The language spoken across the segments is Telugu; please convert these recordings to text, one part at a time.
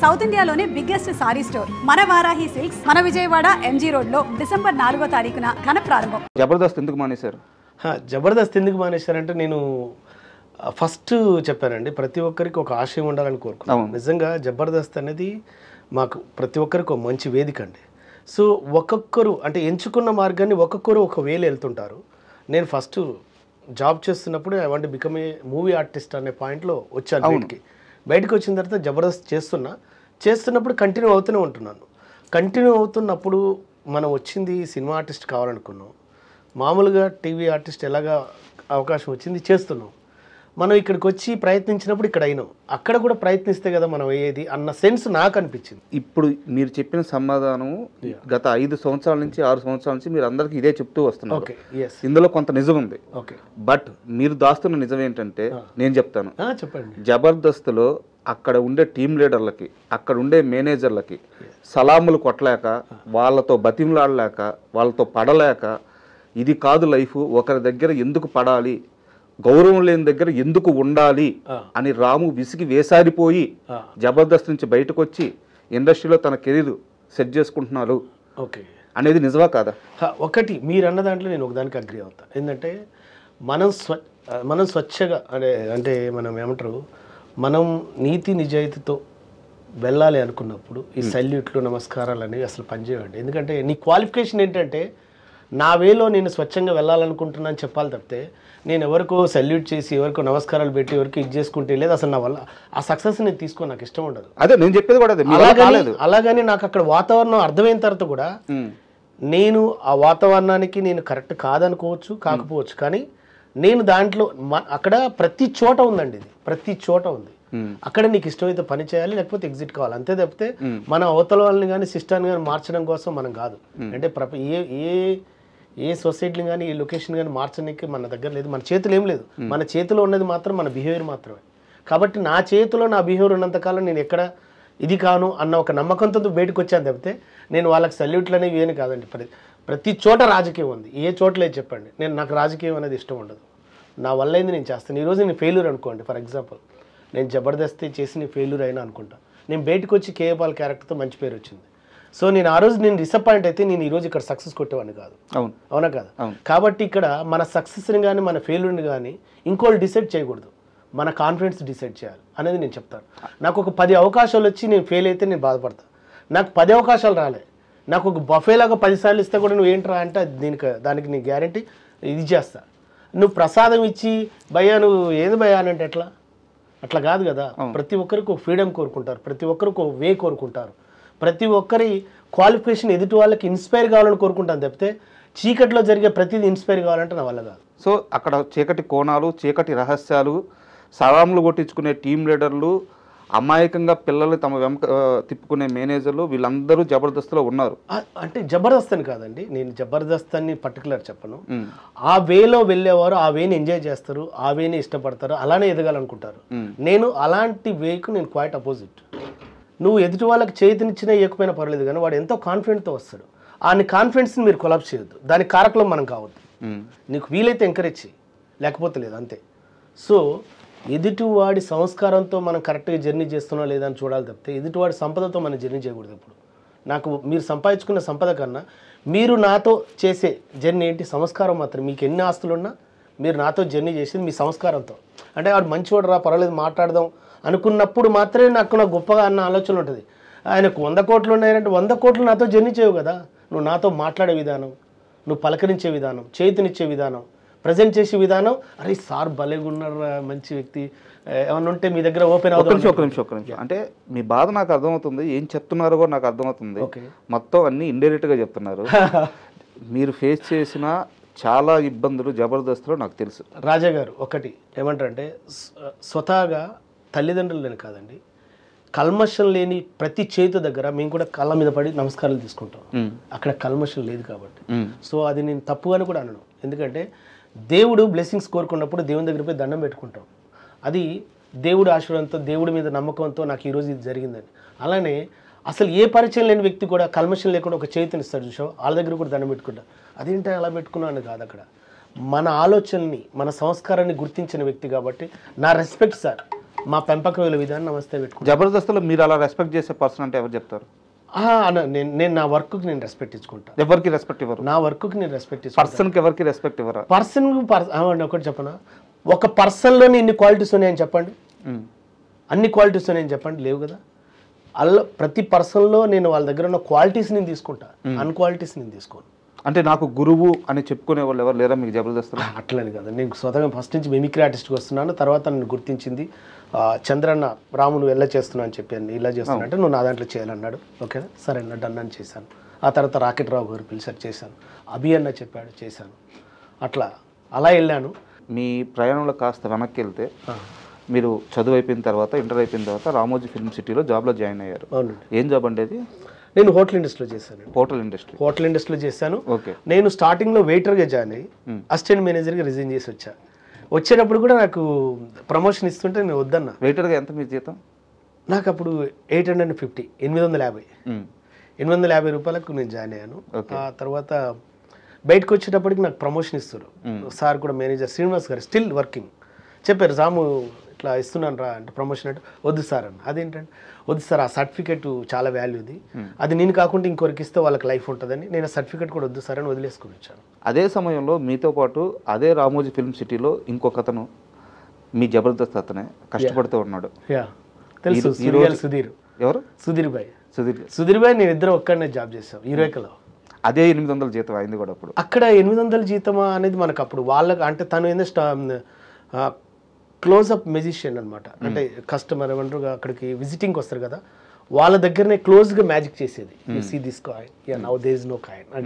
సౌత్ ఇండియాలోనే బిగ్గెస్ట్ సారీ స్టోర్ మన వారాహి సిల్క్స్ మన విజయవాడ ఎంజీ రోడ్ లో డిసెంబర్ 4వ తారీఖున ఘన ప్రారంభం. జబర్దస్త్ ఎందుకు మానేశారు? జబర్దస్త్ ఎందుకు మానేశారంటే నేను ఫస్ట్ చెప్పానండి, ప్రతి ఒక్కరికి ఒక ఆశయం ఉండాలని కోరుకున్నాను. నిజంగా జబర్దస్త్ అనేది మాకు ప్రతి ఒక్కరికి ఒక మంచి వేదిక అండి. సో ఒక్కొక్కరు అంటే ఎంచుకున్న మార్గాన్ని ఒక్కొక్కరు ఒక వేలు వెళ్తుంటారు. నేను ఫస్ట్ జాబ్ చేస్తున్నప్పుడు I want become a movie artist అనే పాయింట్లో వచ్చాను. బయటకు వచ్చిన తర్వాత జబర్దస్త్ చేస్తున్నప్పుడు కంటిన్యూ అవుతూనే ఉంటున్నాను. కంటిన్యూ అవుతున్నప్పుడు మనం వచ్చింది సినిమా ఆర్టిస్ట్ కావాలనుకున్నాం, మామూలుగా టీవీ ఆర్టిస్ట్ ఎలాగా అవకాశం వచ్చింది చేస్తున్నాం. మనం ఇక్కడికి వచ్చి ప్రయత్నించినప్పుడు ఇక్కడ అయినాం, అక్కడ కూడా ప్రయత్నిస్తే కదా మనం అయ్యేది అన్న సెన్స్ నాకు అనిపించింది. ఇప్పుడు మీరు చెప్పిన సమాధానం గత 5 సంవత్సరాల నుంచి 6 సంవత్సరాల నుంచి మీరు అందరికీ ఇదే చెప్తూ వస్తున్నారు. ఇందులో కొంత నిజం ఉంది. బట్ మీరు దాస్తున్న నిజం ఏంటంటే నేను చెప్తాను. చెప్పండి. జబర్దస్త్లో అక్కడ ఉండే టీం లీడర్లకి, అక్కడ ఉండే మేనేజర్లకి సలాములు కొట్టలేక, వాళ్ళతో బతిమలాడలేక, వాళ్ళతో పడలేక, ఇది కాదు లైఫ్, ఒకరి దగ్గర ఎందుకు పడాలి, గౌరవం లేని దగ్గర ఎందుకు ఉండాలి అని రాము విసిగి వేసారిపోయి జబర్దస్త్ నుంచి బయటకు వచ్చి ఇండస్ట్రీలో తన కెరీర్ సెట్ చేసుకుంటున్నారు అనేది నిజమా కాదా? ఒకటి మీరు అన్న దాంట్లో నేను ఒకదానికి అగ్రీ అవుతాను. ఏంటంటే మనం స్వచ్ఛగా అంటే మనం ఏమంటారు, మనం నీతి నిజాయితీతో వెళ్ళాలి అనుకున్నప్పుడు ఈ సల్యూట్లు నమస్కారాలు అనేవి అసలు పనిచేయండి. ఎందుకంటే నీ క్వాలిఫికేషన్ ఏంటంటే నా వేలో నేను స్వచ్ఛంగా వెళ్ళాలనుకుంటున్నాను చెప్పాలి తప్పితే నేను ఎవరికో సల్యూట్ చేసి ఎవరికో నమస్కారాలు పెట్టి ఎవరికి ఇది చేసుకుంటే లేదు. అసలు నా వల్ల ఆ సక్సెస్ నేను తీసుకో నాకు ఇష్టం ఉండదు. అదే నేను చెప్పేది కూడా అలాగని నాకు అక్కడ వాతావరణం అర్థమైన తర్వాత కూడా నేను ఆ వాతావరణానికి నేను కరెక్ట్ కాదనుకోవచ్చు, కాకపోవచ్చు, కానీ నేను దాంట్లో అక్కడ ప్రతి చోట ఉందండి, ఇది ప్రతి చోట ఉంది. అక్కడ నీకు ఇష్టమైతే పని చేయాలి, లేకపోతే ఎగ్జిట్ కావాలి, అంతే తప్పితే మన అవతల వాళ్ళని కానీ సిస్టాన్ని కానీ మార్చడం కోసం మనం కాదు. అంటే ఏ సొసైటీని కానీ ఏ లొకేషన్ కానీ మార్చడానికి మన దగ్గర లేదు, మన చేతులు ఏం లేదు. మన చేతిలో ఉన్నది మాత్రం మన బిహేవియర్ మాత్రమే. కాబట్టి నా చేతిలో నా బిహేవియర్ ఉన్నంతకాలం నేను ఎక్కడ ఇది కాను అన్న ఒక నమ్మకంతో బయటకు వచ్చాను తప్పితే నేను వాళ్ళకి సల్యూట్లు అనేవి ఏమి కాదండి. ప్రతి చోట రాజకీయం ఉంది, ఏ చోట లేదు చెప్పండి. నాకు రాజకీయం అనేది ఇష్టం ఉండదు, నా వల్ల అయింది నేను చేస్తాను. ఈరోజు నేను ఫెయిల్యూర్ అనుకోండి, ఫర్ ఎగ్జాంపుల్ నేను జబర్దస్త్ చేసి నేను ఫెయిల్యూర్ అయినా అనుకుంటా, నేను బయటకు వచ్చి కేఏపాల్ క్యారెక్టర్తో మంచి పేరు వచ్చింది. సో నేను ఆ రోజు నేను డిసప్పాయింట్ అయితే నేను ఈరోజు ఇక్కడ సక్సెస్ కొట్టేవాడిని కాదు. అవునా కాదు? కాబట్టి ఇక్కడ మన సక్సెస్ని కానీ మన ఫెయిల్యూర్ని కానీ ఇంకోళ్ళు డిసైడ్ చేయకూడదు, మన కాన్ఫిడెన్స్ డిసైడ్ చేయాలి అనేది నేను చెప్తాను. నాకు ఒక 10 అవకాశాలు వచ్చి నేను ఫెయిల్ అయితే నేను బాధపడతాను. నాకు 10 అవకాశాలు రాలే, నాకు ఒక బఫేలాగా 10 సార్లు ఇస్తే కూడా నువ్వు ఏంట్రా అంటే దానికి నీ గ్యారంటీ ఇది చేస్తా. నువ్వు ప్రసాదం ఇచ్చి భయ్యా నువ్వు ఏది భయ్యా అంటే అట్లా కాదు కదా. ప్రతి ఒక్కరికి ఒక ఫ్రీడమ్ కోరుకుంటారు, ప్రతి ఒక్కరికి ఒక వే కోరుకుంటారు, ప్రతి ఒక్కరి క్వాలిఫికేషన్ ఎదుటి వాళ్ళకి ఇన్స్పైర్ కావాలని కోరుకుంటాను తప్పితే చీకటిలో జరిగే ప్రతిదీ ఇన్స్పైర్ కావాలంటే నా వల్ల కాదు. సో అక్కడ చీకటి కోణాలు, చీకటి రహస్యాలు, సలాములు కొట్టించుకునే టీం లీడర్లు, అమాయకంగా పిల్లలు తమ వెంక తిప్పుకునే మేనేజర్లు, వీళ్ళందరూ జబర్దస్త్లో ఉన్నారు. అంటే జబర్దస్త్ అని కాదండి, నేను జబర్దస్త్ అని పర్టికులర్ చెప్పను. ఆ వేలో వెళ్ళేవారు ఆ వేని ఎంజాయ్ చేస్తారు, ఆ వేని ఇష్టపడతారు, అలానే ఎదగాలనుకుంటారు. నేను అలాంటి వేకు నేను క్వైట్ అపోజిట్. నువ్వు ఎదుటి వాళ్ళకి చేతినిచ్చినా ఏకపోయినా పర్లేదు, కానీ వాడు ఎంతో కాన్ఫిడెంట్తో వస్తాడు. ఆ కాన్ఫిడెన్స్ని మీరు కొలాప్స్ చేయొద్దు, దానికి కారకులం మనం కావద్దు. నీకు వీలైతే ఎంకరేజ్ చేయి, లేకపోతే లేదు, అంతే. సో ఎదుటివాడి సంస్కారంతో మనం కరెక్ట్గా జర్నీ చేస్తున్నా లేదా అని చూడాలి తప్పితే ఎదుటివాడి సంపదతో మనం జర్నీ చేయకూడదు. ఇప్పుడు నాకు మీరు సంపాదించుకున్న సంపద కన్నా మీరు నాతో చేసే జర్నీ ఏంటి? సంస్కారం మాత్రం. మీకు ఎన్ని ఆస్తులున్నా మీరు నాతో జర్నీ చేసేది మీ సంస్కారంతో. అంటే వాడు మంచివాడు రా, పర్వాలేదు మాట్లాడదాం అనుకున్నప్పుడు మాత్రమే నాకు గొప్పగా అన్న ఆలోచన ఉంటుంది. ఆయనకు 100 కోట్లు ఉన్నాయంటే 100 కోట్లు నాతో జర్నీ చేయవు కదా. నువ్వు నాతో మాట్లాడే విధానం, నువ్వు పలకరించే విధానం, చేతినిచ్చే విధానం, ప్రజెంట్ చేసే విధానం, అరే సార్ భలేగున్నారు, మంచి వ్యక్తి, ఏమన్నా ఉంటే మీ దగ్గర ఓపెన్ అవుతుంది. ఒక నిమిషం అంటే మీ బాధ నాకు అర్థమవుతుంది, ఏం చెప్తున్నారో కూడా నాకు అర్థమవుతుంది. మొత్తం అన్ని ఇండైరెక్ట్గా చెప్తున్నారు. మీరు ఫేస్ చేసిన చాలా ఇబ్బందులు జబర్దస్త్లో నాకు తెలుసు. రాజా గారు ఒకటి ఏమంటారంటే స్వతహాగా తల్లిదండ్రులని కాదండి, కల్మషం లేని ప్రతి చేతు దగ్గర మేము కూడా కళ్ళ మీద పడి నమస్కారాలు తీసుకుంటాం. అక్కడ కల్మషం లేదు కాబట్టి. సో అది నేను తప్పుగాని కూడా అనను. ఎందుకంటే దేవుడు బ్లెస్సింగ్స్ కోరుకున్నప్పుడు దేవుని దగ్గర పోయి దండం పెట్టుకుంటాం. అది దేవుడి ఆశీర్వాదంతో, దేవుడి మీద నమ్మకంతో నాకు ఈరోజు ఇది జరిగిందని. అలానే అసలు ఏ పరిచయం లేని వ్యక్తి కూడా కల్మషం లేకుండా ఒక చేతినిస్తాడు చూసావు, వాళ్ళ దగ్గర కూడా దండం పెట్టుకుంటా. అదేంటే అలా పెట్టుకున్నాను కాదు, అక్కడ మన ఆలోచనని మన సంస్కారాన్ని గుర్తించిన వ్యక్తి కాబట్టి నా రెస్పెక్ట్ సార్. మా పెంపకం విధానం నమస్తే పెట్టుకుంటాను. జబర్దస్త్లో మీరు అలా రెస్పెక్ట్ చేసే పర్సన్ అంటే ఎవరు చెప్తారు? నేను నా వర్క్కి నేను రెస్పెక్ట్ ఇచ్చుకుంటా. ఎవరికి రెస్పెక్ట్ ఇవ్వరు? నా వర్క్కి నేను రెస్పెక్ట్ ఇచ్చుకుంటా. పర్సన్కి ఎవరికి రెస్పెక్ట్ ఇవ్వరా? ఒకటి చెప్పనా, ఒక పర్సన్లోనే ఇన్ని క్వాలిటీస్ ఉన్నాయని చెప్పండి, అన్ని క్వాలిటీస్ ఉన్నాయని చెప్పండి, లేవు కదా. అలా ప్రతి పర్సన్లో నేను వాళ్ళ దగ్గర ఉన్న క్వాలిటీస్ నేను తీసుకుంటా, అన్క్వాలిటీస్ నేను తీసుకోను. అంటే నాకు గురువు అని చెప్పుకునే వాళ్ళు ఎవరు లేరా మీకు జబర్దస్త్లో? అట్లని కదా, నేను స్వతగా ఫస్ట్ నుంచి మిమిక్రీ ఆర్టిస్ట్కి వస్తున్నాను. తర్వాత నన్ను గుర్తించింది చంద్రన్న, రాము నువ్వు ఎలా చేస్తున్నావు అని చెప్పాను. ఇలా చేస్తున్నా అంటే నువ్వు నా దాంట్లో చేయాలన్నాడు. ఓకేనా, సరే అన్న, డన్ అని చేశాను. ఆ తర్వాత రాకెట్ రావు గారు పిలిచారు, చేశాను. అభి అన్న చెప్పాడు, చేశాను. అలా వెళ్ళాను. మీ ప్రయాణంలో కాస్త వెనక్కి వెళ్తే మీరు చదువు అయిపోయిన తర్వాత, ఇంటర్ అయిపోయిన తర్వాత రామోజీ ఫిల్మ్ సిటీలో జాబ్లో జాయిన్ అయ్యారు. అవునండి. ఏం జాబ్ అంటే అది? నేను హోటల్ ఇండస్ట్రీలో చేశాను. హోటల్ ఇండస్ట్రీలో చేశాను. ఓకే. నేను స్టార్టింగ్లో వెయిటర్గా జాయిన్ అయ్యి అసిస్టెంట్ మేనేజర్గా రిజైన్ చేసి వచ్చేటప్పుడు కూడా నాకు ప్రమోషన్ ఇస్తుంటే నేను వద్దన్నా. వెయిటర్గా ఎంత మీ జీతం? నాకు అప్పుడు 850, 850 రూపాయలకు నేను జాయిన్ అయ్యాను. ఆ తర్వాత బయటకు వచ్చేటప్పటికి నాకు ప్రమోషన్ ఇస్తారు. సార్ కూడా, మేనేజర్ శ్రీనివాస్ గారు స్టిల్ వర్కింగ్, చెప్పారు, రాము ఇట్లా ఇస్తున్నాను రా అంటే ప్రమోషన్ అంటే, వద్దు సార్ అన్న. అదేంటంటే, వద్దు సార్, ఆ సర్టిఫికేట్ చాలా వాల్యూది, అది నేను కాకుండా ఇంకొకరికి ఇస్తే వాళ్ళకి లైఫ్ ఉంటుందని నేను ఆ సర్టిఫికేట్ కూడా వద్దు సార్ అని వదిలేసుకుని వచ్చాను. అదే సమయంలో మీతో పాటు అదే రామోజీ ఫిల్మ్ సిటీలో ఇంకొక అతను, మీ జబర్దస్త్ అతనే, కష్టపడుతూ ఉన్నాడు. తెలుసు, సుధీర్. ఎవరు? సుధీర్ భాయ్, నేను ఇద్దరు ఒక్కడనే జాబ్ చేసాం యూరేకలో. అదే 800 జీతం అయింది కూడా అప్పుడు. అక్కడ 800 జీతమా అనేది మనకు అప్పుడు వాళ్ళకి, అంటే తను ఏంటంటే క్లోజ్అప్ మెజిషియన్ అనమాట. అంటే కస్టమర్ ఏమంటారు అక్కడికి విజిటింగ్కి వస్తారు కదా, వాళ్ళ దగ్గరనే క్లోజ్గా మ్యాజిక్ చేసేది. You see this coin, now there is no coin అని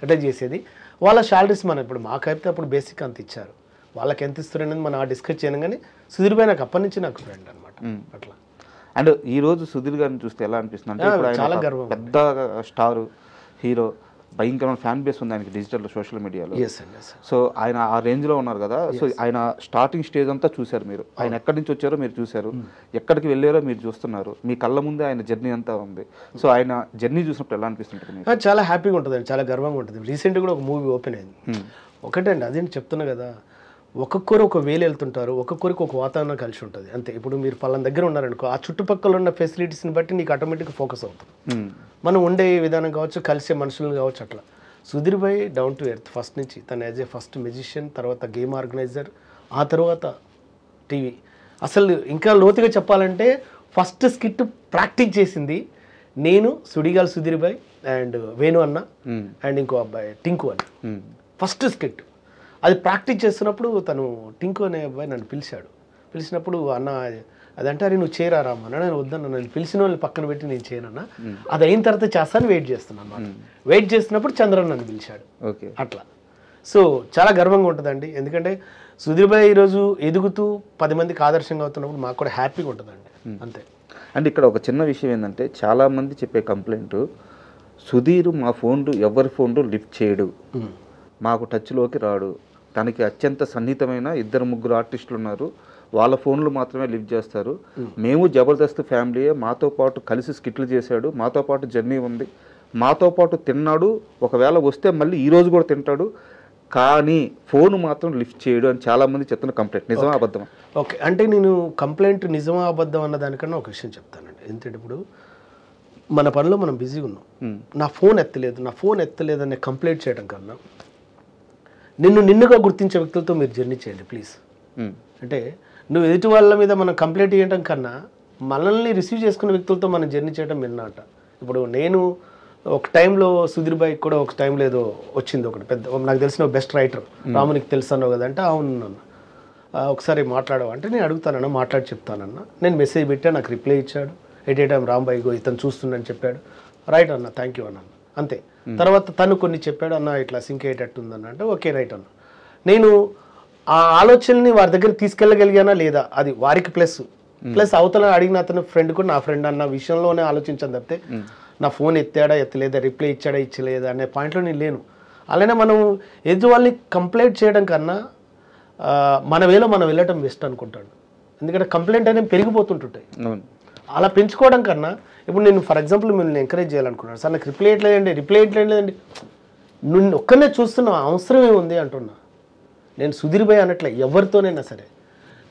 అట్లా చేసేది. వాళ్ళ శాలరీస్ మనం ఇప్పుడు మాకైతే అప్పుడు బేసిక్ అంత ఇచ్చారు, వాళ్ళకి ఎంత ఇస్తారు అనేది మనం డిస్కస్ చేయను. కానీ సుధీర్ భాయ్ నాకు అప్పటి నుంచి నాకు ఫ్రెండ్ అనమాట. అట్లా. అండ్ ఈ రోజు సుధీర్ గారిని చూస్తే ఎలా అనిపిస్తుంది అంటే, చాలా గర్వం, పెద్ద స్టార్ హీరో, భయంకరమైన ఫ్యాన్ బేస్ ఉంది ఆయనకి డిజిటల్ సోషల్ మీడియాలో. సో ఆయన ఆ రేంజ్లో ఉన్నారు కదా. సో ఆయన స్టార్టింగ్ స్టేజ్ అంతా చూశారు మీరు, ఆయన ఎక్కడి నుంచి వచ్చారో మీరు చూశారు, ఎక్కడికి వెళ్ళారో మీరు చూస్తున్నారు, మీ కళ్ళ ముందే ఆయన జర్నీ అంతా ఉంది. సో ఆయన జర్నీ చూసినప్పుడు ఎలా అనిపిస్తుంటుంది? చాలా హ్యాపీగా ఉంటుందండి, చాలా గర్వంగా ఉంటుంది. రీసెంట్గా కూడా ఒక మూవీ ఓపెన్ అయింది. ఒకటండి, అదేంటి చెప్తున్నా కదా, ఒక్కొక్కరు ఒక వేలు వెళ్తుంటారు, ఒక్కొక్కరికి ఒక వాతావరణం కలిసి ఉంటుంది అంతే. ఇప్పుడు మీరు పలానా దగ్గర ఉన్నారనుకో, ఆ చుట్టుపక్కల ఉన్న ఫెసిలిటీస్ని బట్టి నీకు ఆటోమేటిక్గా ఫోకస్ అవుతుంది. మనం ఉండే విధానం కావచ్చు, కలిసే మనుషులను కావచ్చు. అట్లా సుధీర్ భాయ్ డౌన్ టు ఎర్త్ ఫస్ట్ నుంచి. తను యాజ్ ఏ ఫస్ట్ మ్యూజిషియన్, తర్వాత గేమ్ ఆర్గనైజర్, ఆ తర్వాత టీవీ. అసలు ఇంకా లోతుగా చెప్పాలంటే ఫస్ట్ స్కిట్ ప్రాక్టీస్ చేసింది నేను, సుడిగాల్ సుధీర్ భాయ్ అండ్ వేణు అన్న అండ్ ఇంకో అబ్బాయి టింకు అన్న. ఫస్ట్ స్కిట్ అది ప్రాక్టీస్ చేస్తున్నప్పుడు తను టింకు అనే అబ్బాయి నన్ను పిలిచినప్పుడు, అన్న అదంటే అరే నువ్వు చేరారామా అన్న. నేను వద్దన్న, నన్ను పిలిచిన వాళ్ళని పక్కన పెట్టి నేను చేయనన్నా, అది అయిన తర్వాత చేస్తాను వెయిట్ చేస్తున్నాను అన్నమాట. వెయిట్ చేస్తున్నప్పుడు చంద్రన్ నన్ను పిలిచాడు. అట్లా. సో చాలా గర్వంగా ఉంటుందండి, ఎందుకంటే సుధీర్ భాయ్ ఈరోజు ఎదుగుతూ 10 మందికి ఆదర్శంగా అవుతున్నప్పుడు మాకు కూడా హ్యాపీగా ఉంటుందండి, అంతే. అండ్ ఇక్కడ ఒక చిన్న విషయం ఏంటంటే, చాలామంది చెప్పే కంప్లైంట్, సుధీర్ మా ఫోన్లు ఎవరి ఫోన్లు లిఫ్ట్ చేయడు, మాకు టచ్లోకి రాడు, తనకి అత్యంత సన్నిహితమైన 2-3 ఆర్టిస్టులు ఉన్నారు, వాళ్ళ ఫోన్లు మాత్రమే లిఫ్ట్ చేస్తారు, మేము జబర్దస్త్ ఫ్యామిలీయే, మాతో పాటు కలిసి స్కిట్లు చేశాడు, మాతో పాటు జర్నీ ఉంది, మాతో పాటు తిన్నాడు, ఒకవేళ వస్తే మళ్ళీ ఈరోజు కూడా తింటాడు, కానీ ఫోన్ మాత్రం లిఫ్ట్ చేయడు అని చాలామంది చెప్తున్న కంప్లైంట్. నిజమా అబద్ధమా? ఓకే, అంటే నేను కంప్లైంట్ నిజమా అబద్ధం అన్న దానికన్నా ఒక విషయం చెప్తానండి. ఎందుకంటే ఇప్పుడు మన పనిలో మనం బిజీగా ఉన్నాం, నా ఫోన్ ఎత్తలేదు అనే కంప్లైంట్ చేయడం కన్నా నిన్నుగా గుర్తించే వ్యక్తులతో మీరు జర్నీ చేయండి ప్లీజ్. అంటే నువ్వు ఎదుటి వాళ్ళ మీద మనం కంప్లైంట్ చేయడం కన్నా మనల్ని రిసీవ్ చేసుకున్న వ్యక్తులతో మనం జర్నీ చేయడం విన్నమాట. ఇప్పుడు నేను ఒక టైంలో సుధీర్ భాయ్ కూడా ఒక టైంలో ఏదో వచ్చింది, ఒకటి పెద్ద, నాకు తెలిసిన బెస్ట్ రైటర్ రామునికి తెలుసు అన్నావు కదా అంటే, అవును అన్న, ఒకసారి మాట్లాడవు అంటే, నేను అడుగుతానన్నా, మాట్లాడి చెప్తానన్నా. నేను మెసేజ్ పెట్టా, నాకు రిప్లై ఇచ్చాడు, at a time Rambai go ఇతను చూస్తుందని చెప్పాడు, రైట్ అన్న, థ్యాంక్ యూ అన్నాను, అంతే. తర్వాత తను కొన్ని చెప్పాడు, అన్న ఇట్లా సింక్ అయ్యేటట్టు ఉందన్న అంటే, ఓకే రైట్ అన్న. నేను ఆ ఆలోచనని వారి దగ్గర తీసుకెళ్ళగలిగానా లేదా, అది వారికి ప్లస్ అవతల అడిగిన అతను ఫ్రెండ్ కూడా నా ఫ్రెండ్ అన్న విషయంలోనే ఆలోచించాను తప్పితే నా ఫోన్ ఎత్తాడా ఎత్తలేదా, రిప్లై ఇచ్చాడా ఇచ్చలేదా అనే పాయింట్లో నేను లేను. అలానే మనం ఎదుటి వాళ్ళని కంప్లైంట్ చేయడం కన్నా మన వేలో మనం వెళ్ళటం బెస్ట్ అనుకుంటాడు. ఎందుకంటే కంప్లైంట్ అనేది పెరిగిపోతుంటుంటాయి. అలా పెంచుకోవడం కన్నా ఇప్పుడు నేను ఫర్ ఎగ్జాంపుల్ మిమ్మల్ని ఎంకరేజ్ చేయాలనుకున్నాను, సార్ నాకు రిప్లై ఇట్లేదండి నువ్వు ఒక్కనే చూస్తున్న అవసరం ఏముంది అంటున్నా. నేను సుధీర్ భాయ్ అనట్లే, ఎవరితోనైనా సరే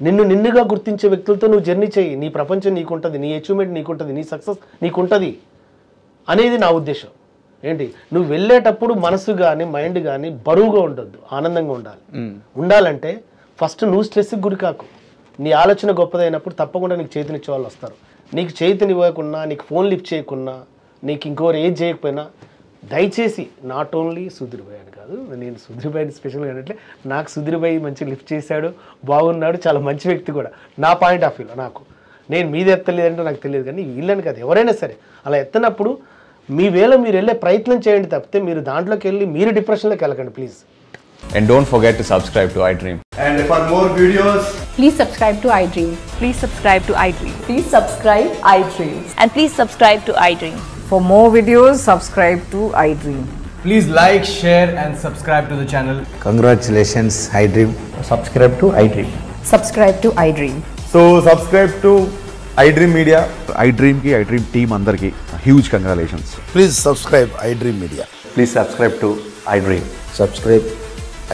నిన్నుగా గుర్తించే వ్యక్తులతో నువ్వు జర్నీ చేయి. నీ ప్రపంచం నీకుంటుంది, నీ అచీవ్మెంట్ నీకుంటుంది, నీ సక్సెస్ నీకుంటుంది అనేది నా ఉద్దేశం. ఏంటి, నువ్వు వెళ్ళేటప్పుడు మనసు కానీ మైండ్ కానీ బరువుగా ఉండొద్దు, ఆనందంగా ఉండాలి. ఉండాలంటే ఫస్ట్ నువ్వు స్ట్రెస్కి గురి కాకు. నీ ఆలోచన గొప్పదైనప్పుడు తప్పకుండా నీకు చేతినిచ్చే వాళ్ళు వస్తారు. నీకు చేతినివ్వకున్నా, నీకు ఫోన్ లిఫ్ట్ చేయకున్నా, నీకు ఇంకోరు ఏం చేయకపోయినా దయచేసి నాట్ ఓన్లీ సుధీర్ భాయ్ అని కాదు, నేను సుధీర్ భాయ్ని స్పెషల్గా అంటే నాకు సుధీర్ భాయ్ మంచి లిఫ్ట్ చేశాడు, బాగున్నాడు, చాలా మంచి వ్యక్తి కూడా నా పాయింట్ ఆఫ్ వ్యూలో. నాకు నేను మీద ఎత్తలేదంటే నాకు తెలియదు, కానీ వీళ్ళని కాదు ఎవరైనా సరే అలా ఎత్తనప్పుడు మీ వేళ మీరు వెళ్ళే ప్రయత్నం చేయండి తప్పితే మీరు దాంట్లోకి వెళ్ళి మీరు డిప్రెషన్లోకి వెళ్ళకండి please. And don't forget to subscribe to iDream. And for more videos, Please subscribe to iDream. Please subscribe to iDream. Please subscribe iDream. And please subscribe to iDream. For more videos, subscribe to iDream. Please like, share and subscribe to the channel. Congratulations, iDream. Subscribe to iDream. Subscribe to iDream. so subscribe to iDream Media. iDream ki iDream team andarki huge congratulations. Please subscribe iDream Media. Please subscribe to iDream. Subscribe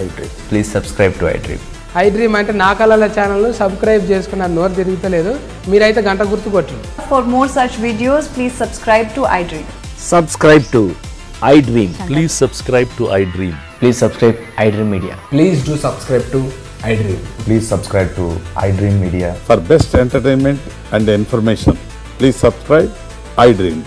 iDream. Please subscribe to iDream. iDream అంటే నా కళల ఛానల్ సబ్స్క్రైబ్ చేసుకున్న నోరు తిరుగుతలేదు, మీరైతే గంట గుర్తు కొట్టండి. For more such videos, please subscribe to iDream. Subscribe to iDream. Please subscribe to iDream. Please subscribe iDream Media. Please do subscribe to iDream. Please subscribe to iDream Media. For best entertainment and information, please subscribe iDream.